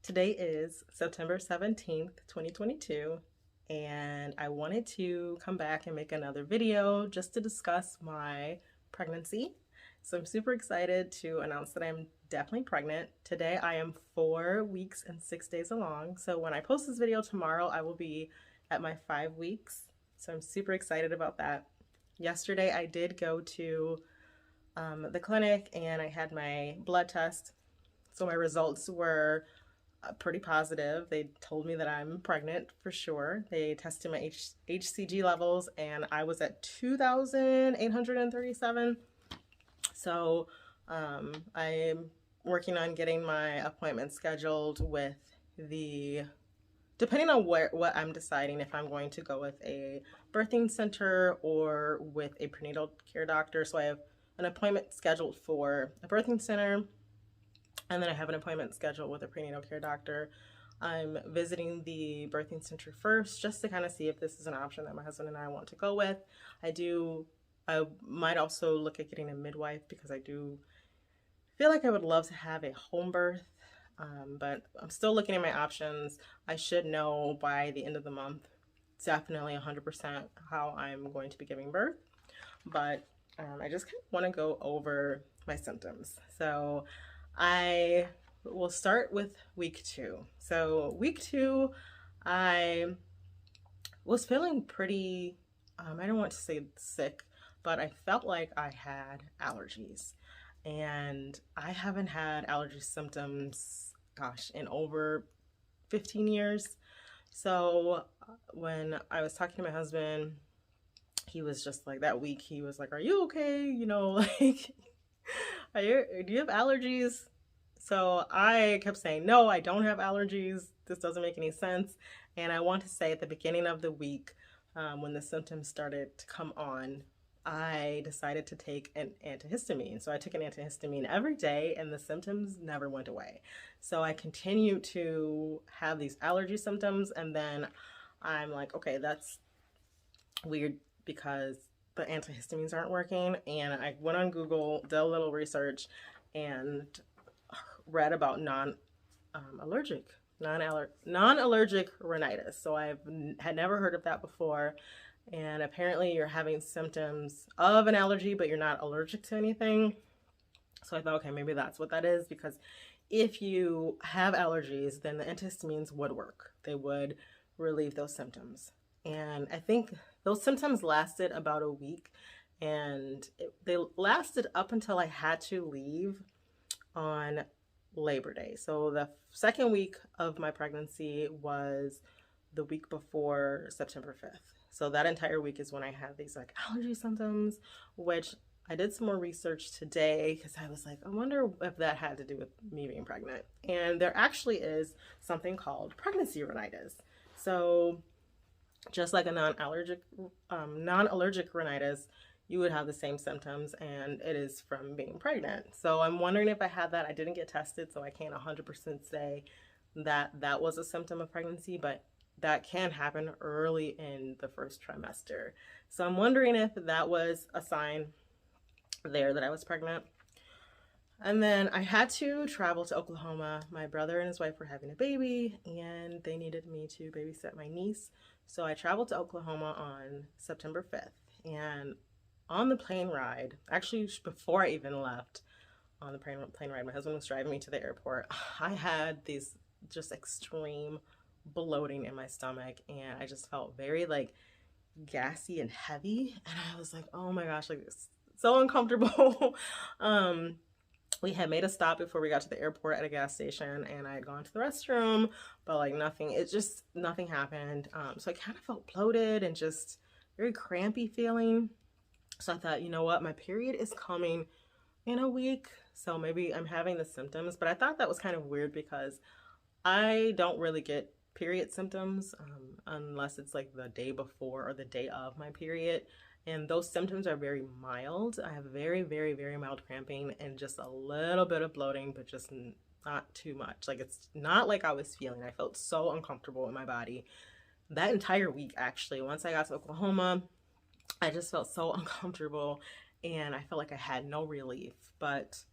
Today is September 17th, 2022, and I wanted to come back and make another video just to discuss my pregnancy. So I'm super excited to announce that I'm definitely pregnant. Today I am 4 weeks and 6 days along. So when I post this video tomorrow, I will be at my 5 weeks. So I'm super excited about that. Yesterday I did go to the clinic and I had my blood test. So my results were pretty positive. They told me that I'm pregnant for sure. They tested my HCG levels and I was at 2,837. So I'm working on getting my appointment scheduled with depending on what I'm deciding, if I'm going to go with a birthing center or with a prenatal care doctor. So I have an appointment scheduled for a birthing center, and then I have an appointment scheduled with a prenatal care doctor. I'm visiting the birthing center first just to kind of see if this is an option that my husband and I want to go with. I might also look at getting a midwife because I do feel like I would love to have a home birth, but I'm still looking at my options. I should know by the end of the month, definitely 100% how I'm going to be giving birth, but I just kind of want to go over my symptoms. So I will start with week 2. So week 2, I was feeling pretty, I don't want to say sick, but I felt like I had allergies. And I haven't had allergy symptoms, gosh, in over 15 years. So when I was talking to my husband, he was just like, that week, he was like, "Are you okay? You know, like, do you have allergies?" So I kept saying, "No, I don't have allergies. This doesn't make any sense." And I want to say at the beginning of the week, when the symptoms started to come on, I decided to take an antihistamine. So I took an antihistamine every day and the symptoms never went away. So I continued to have these allergy symptoms, and then I'm like, okay, that's weird because the antihistamines aren't working. And I went on Google, did a little research, and read about non-allergic rhinitis. So had never heard of that before. And apparently you're having symptoms of an allergy, but you're not allergic to anything. So I thought, okay, maybe that's what that is, because if you have allergies, then the antihistamines would work. They would relieve those symptoms. And I think those symptoms lasted about a week, and they lasted up until I had to leave on Labor Day. So the second week of my pregnancy was the week before September 5th. So that entire week is when I had these like allergy symptoms, which I did some more research today because I was like, I wonder if that had to do with me being pregnant. And there actually is something called pregnancy rhinitis. So just like a non-allergic rhinitis, you would have the same symptoms, and it is from being pregnant. So I'm wondering if I had that. I didn't get tested, so I can't 100% say that that was a symptom of pregnancy, but that can happen early in the first trimester. So I'm wondering if that was a sign there that I was pregnant. And then I had to travel to Oklahoma. My brother and his wife were having a baby, and they needed me to babysit my niece. So I traveled to Oklahoma on September 5th. And on the plane ride, actually before I even left on the plane ride, my husband was driving me to the airport. I had these just extreme bloating in my stomach, and I just felt very like gassy and heavy. And I was like, oh my gosh, like it's so uncomfortable. We had made a stop before we got to the airport at a gas station, and I had gone to the restroom, but like nothing happened. So I kind of felt bloated and just very crampy feeling. So I thought, you know what, my period is coming in a week, so maybe I'm having the symptoms. But I thought that was kind of weird because I don't really get period symptoms unless it's like the day before or the day of my period. And those symptoms are very mild. I have very, very, very mild cramping and just a little bit of bloating, but just not too much. Like, it's not like I was feeling. I felt so uncomfortable in my body that entire week, actually. Once I got to Oklahoma, I just felt so uncomfortable and I felt like I had no relief. But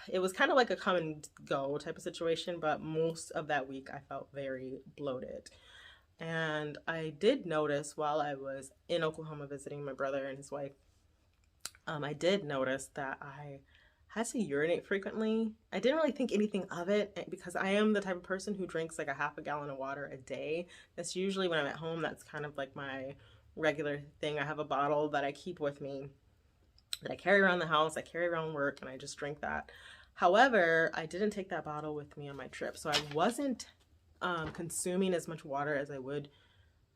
it was kind of like a come and go type of situation, but most of that week I felt very bloated. And I did notice while I was in Oklahoma visiting my brother and his wife, I did notice that I had to urinate frequently. I didn't really think anything of it because I am the type of person who drinks like a half a gallon of water a day. That's usually when I'm at home. That's kind of like my regular thing. I have a bottle that I keep with me that I carry around the house, I carry around work, and I just drink that. However, I didn't take that bottle with me on my trip, so I wasn't consuming as much water as I would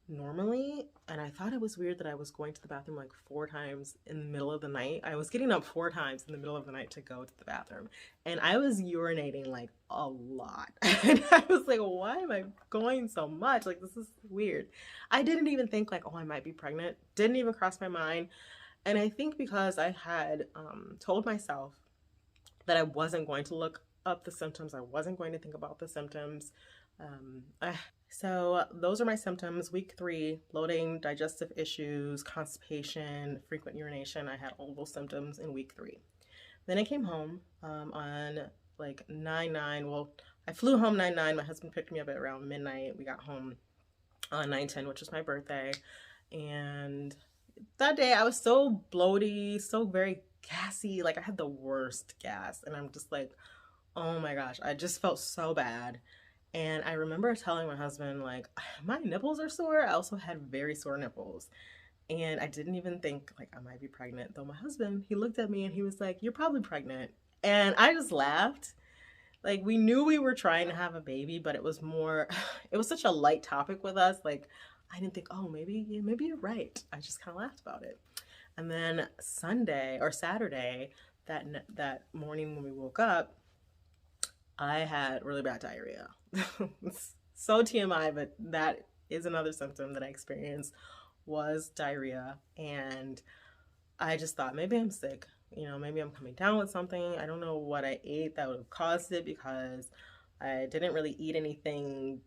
normally. And I thought it was weird that I was going to the bathroom like 4 times in the middle of the night. I was getting up 4 times in the middle of the night to go to the bathroom, and I was urinating like a lot. And I was like, why am I going so much? Like, this is weird. I didn't even think like, oh, I might be pregnant. Didn't even cross my mind. And I think because I had told myself that I wasn't going to look up the symptoms, I wasn't going to think about the symptoms. So those are my symptoms. Week 3, bloating, digestive issues, constipation, frequent urination. I had all those symptoms in week 3. Then I came home on like 9/9. Well, I flew home 9/9. My husband picked me up at around midnight. We got home on 9/10, which was my birthday. And that day I was so bloaty, so very gassy. Like I had the worst gas. And I'm just like, oh my gosh, I just felt so bad. And I remember telling my husband, like, my nipples are sore. I also had very sore nipples. And I didn't even think, like, I might be pregnant. Though my husband, he looked at me and he was like, you're probably pregnant. And I just laughed. Like, we knew we were trying to have a baby, but it was more, it was such a light topic with us. Like, I didn't think, oh, maybe you're right. I just kind of laughed about it. And then Sunday or Saturday, that morning when we woke up, I had really bad diarrhea. So TMI, but that is another symptom that I experienced was diarrhea. And I just thought maybe I'm sick. You know, maybe I'm coming down with something. I don't know what I ate that would have caused it because I didn't really eat anything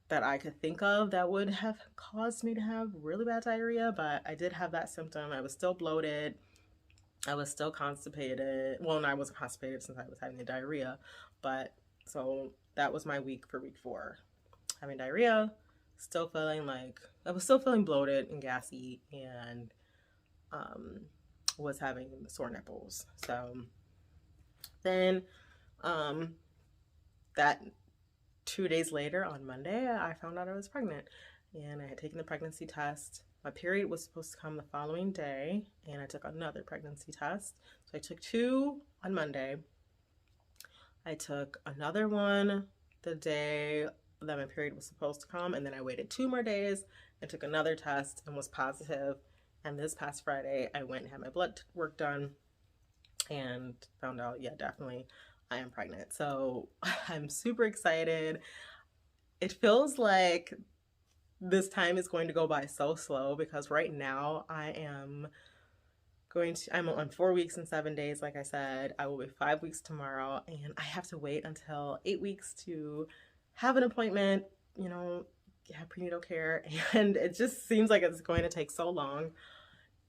that I could think of that would have caused me to have really bad diarrhea, but I did have that symptom. I was still bloated. I was still constipated. Well, no, I wasn't constipated since I was having the diarrhea, but so that was my week for week 4. Having diarrhea, still feeling like, I was still feeling bloated and gassy, and was having sore nipples. So then that 2 days later on Monday, I found out I was pregnant, and I had taken the pregnancy test. My period was supposed to come the following day, and I took another pregnancy test. So I took 2 on Monday. I took another one the day that my period was supposed to come, and then I waited 2 more days and took another test and was positive. And this past Friday, I went and had my blood work done and found out, yeah, definitely I am pregnant. So I'm super excited. It feels like this time is going to go by so slow because right now I'm on 4 weeks and 7 days. Like I said, I will be 5 weeks tomorrow, and I have to wait until 8 weeks to have an appointment, you know, have prenatal care. And it just seems like it's going to take so long.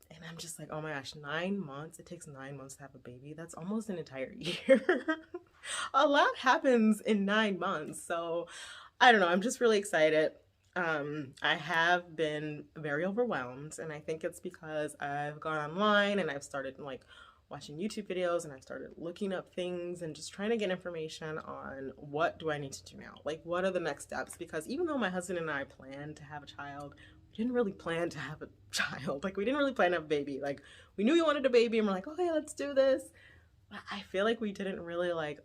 And I'm just like, oh my gosh, 9 months. It takes 9 months to have a baby. That's almost an entire year. A lot happens in 9 months. So I don't know. I'm just really excited. I have been very overwhelmed, and I think it's because I've gone online and I've started like watching YouTube videos, and I've started looking up things and just trying to get information on what do I need to do now? Like, what are the next steps? Because even though my husband and I planned to have a child, we didn't really plan to have a child. Like, we didn't really plan to have a baby. Like, we knew we wanted a baby, and we're like, okay, let's do this. But I feel like we didn't really like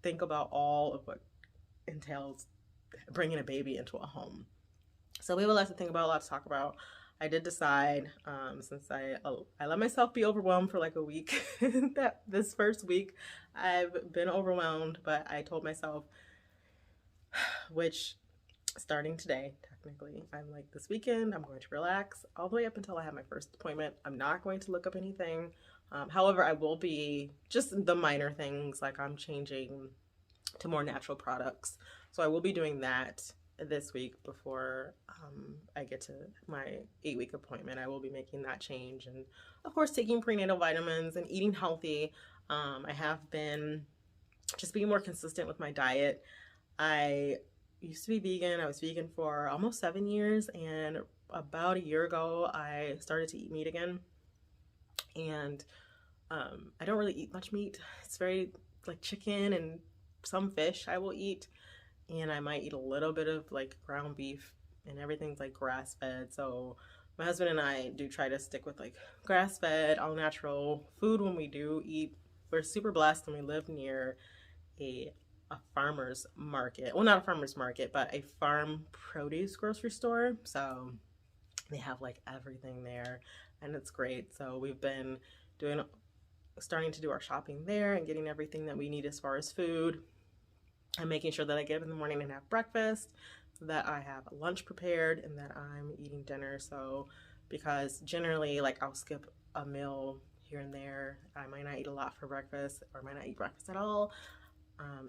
think about all of what entails bringing a baby into a home. So we have a lot to think about, a lot to talk about. I did decide, since I let myself be overwhelmed for like a week, that this first week I've been overwhelmed, but I told myself, which starting today, technically, I'm like, this weekend I'm going to relax all the way up until I have my first appointment. I'm not going to look up anything. However, I will be just the minor things, like I'm changing to more natural products. So I will be doing that this week before I get to my 8-week appointment. I will be making that change, and of course taking prenatal vitamins and eating healthy. I have been just being more consistent with my diet. I used to be vegan. I was vegan for almost 7 years, and about a year ago, I started to eat meat again. And I don't really eat much meat. It's very like chicken and some fish I will eat, and I might eat a little bit of like ground beef, and everything's like grass fed. So my husband and I do try to stick with like grass fed, all natural food when we do eat. We're super blessed and we live near a a farmer's market. Well, not a farmer's market, but a farm produce grocery store. So they have like everything there, and it's great. So we've been doing starting to do our shopping there and getting everything that we need as far as food. I'm making sure that I get up in the morning and have breakfast, that I have lunch prepared, and that I'm eating dinner. So, because generally, like, I'll skip a meal here and there. I might not eat a lot for breakfast, or might not eat breakfast at all.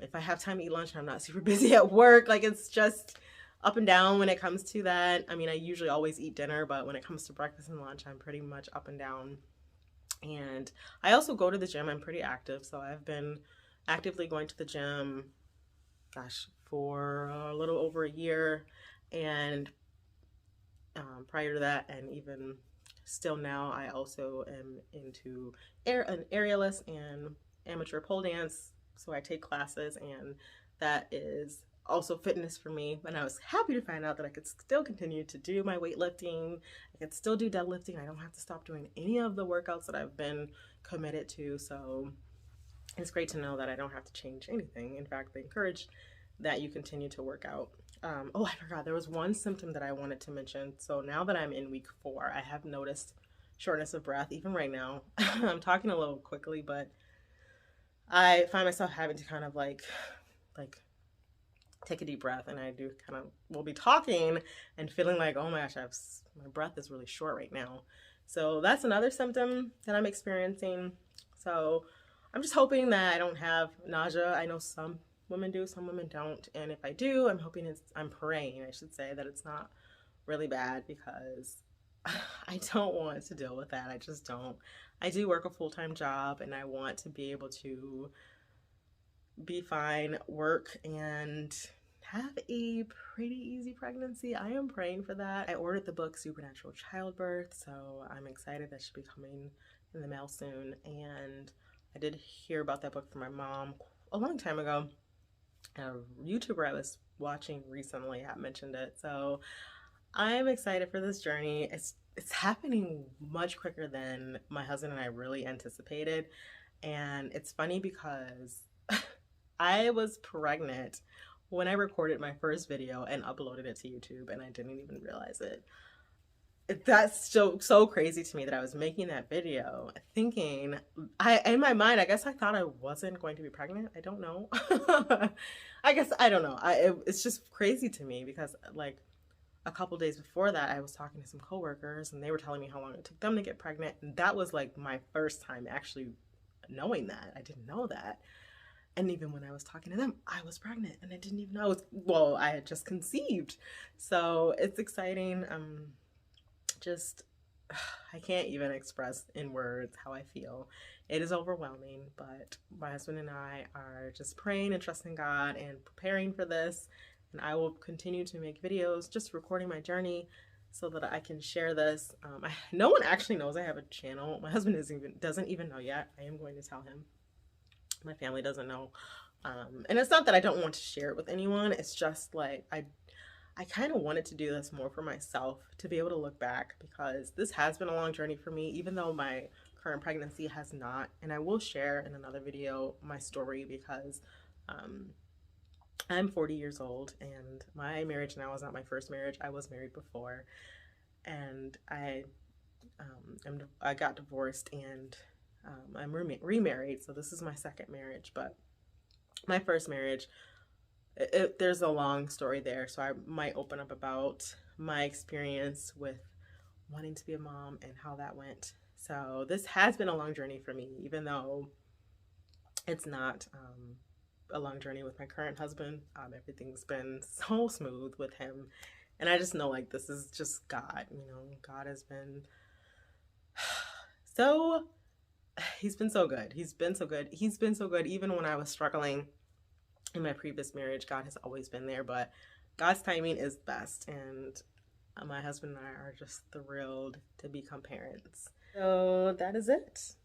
If I have time to eat lunch, I'm not super busy at work. Like, it's just up and down when it comes to that. I mean, I usually always eat dinner, but when it comes to breakfast and lunch, I'm pretty much up and down. And I also go to the gym. I'm pretty active, so I've been actively going to the gym, gosh, for a little over a year. And prior to that, and even still now, I also am into an aerialist and amateur pole dance. So I take classes, and that is also fitness for me. And I was happy to find out that I could still continue to do my weightlifting. I could still do deadlifting. I don't have to stop doing any of the workouts that I've been committed to. So it's great to know that I don't have to change anything. In fact, they encourage that you continue to work out. Oh, I forgot. There was one symptom that I wanted to mention. So now that I'm in week 4, I have noticed shortness of breath, even right now. I'm talking a little quickly, but I find myself having to kind of like take a deep breath, and I do kind of will be talking and feeling like, oh my gosh, my breath is really short right now. So that's another symptom that I'm experiencing. So I'm just hoping that I don't have nausea. I know some women do, some women don't. And if I do, I'm praying, I should say, that it's not really bad, because I don't want to deal with that. I just don't. I do work a full-time job, and I want to be able to be fine, work, and have a pretty easy pregnancy. I am praying for that. I ordered the book Supernatural Childbirth, so I'm excited. That should be coming in the mail soon. And I did hear about that book from my mom a long time ago. A YouTuber I was watching recently had mentioned it. So I'm excited for this journey. It's happening much quicker than my husband and I really anticipated. And it's funny because I was pregnant when I recorded my first video and uploaded it to YouTube, and I didn't even realize it. That's so crazy to me that I was making that video thinking, in my mind, I guess I thought I wasn't going to be pregnant. I don't know. I guess I don't know. It's just crazy to me, because like a couple days before that, I was talking to some coworkers, and they were telling me how long it took them to get pregnant, and that was like my first time actually knowing that. I didn't know that. And even when I was talking to them, I was pregnant, and I didn't even know I had just conceived. So it's exciting. I can't even express in words how I feel. It is overwhelming, but my husband and I are just praying and trusting God and preparing for this. And I will continue to make videos, just recording my journey, so that I can share this. No one actually knows I have a channel. My husband doesn't even know yet. I am going to tell him. My family doesn't know. And it's not that I don't want to share it with anyone. It's just like I kind of wanted to do this more for myself, to be able to look back, because this has been a long journey for me, even though my current pregnancy has not. And I will share in another video my story, because I'm 40 years old, and my marriage now is not my first marriage. I was married before, and I got divorced, and I'm remarried, so this is my second marriage. But my first marriage, there's a long story there, so I might open up about my experience with wanting to be a mom and how that went. So this has been a long journey for me, even though it's not a long journey with my current husband. Everything's been so smooth with him, and I just know, like, this is just God. God has been so he's been so good. He's been so good. He's been so good. Even when I was struggling in my previous marriage, God has always been there, but God's timing is best. And my husband and I are just thrilled to become parents. So that is it.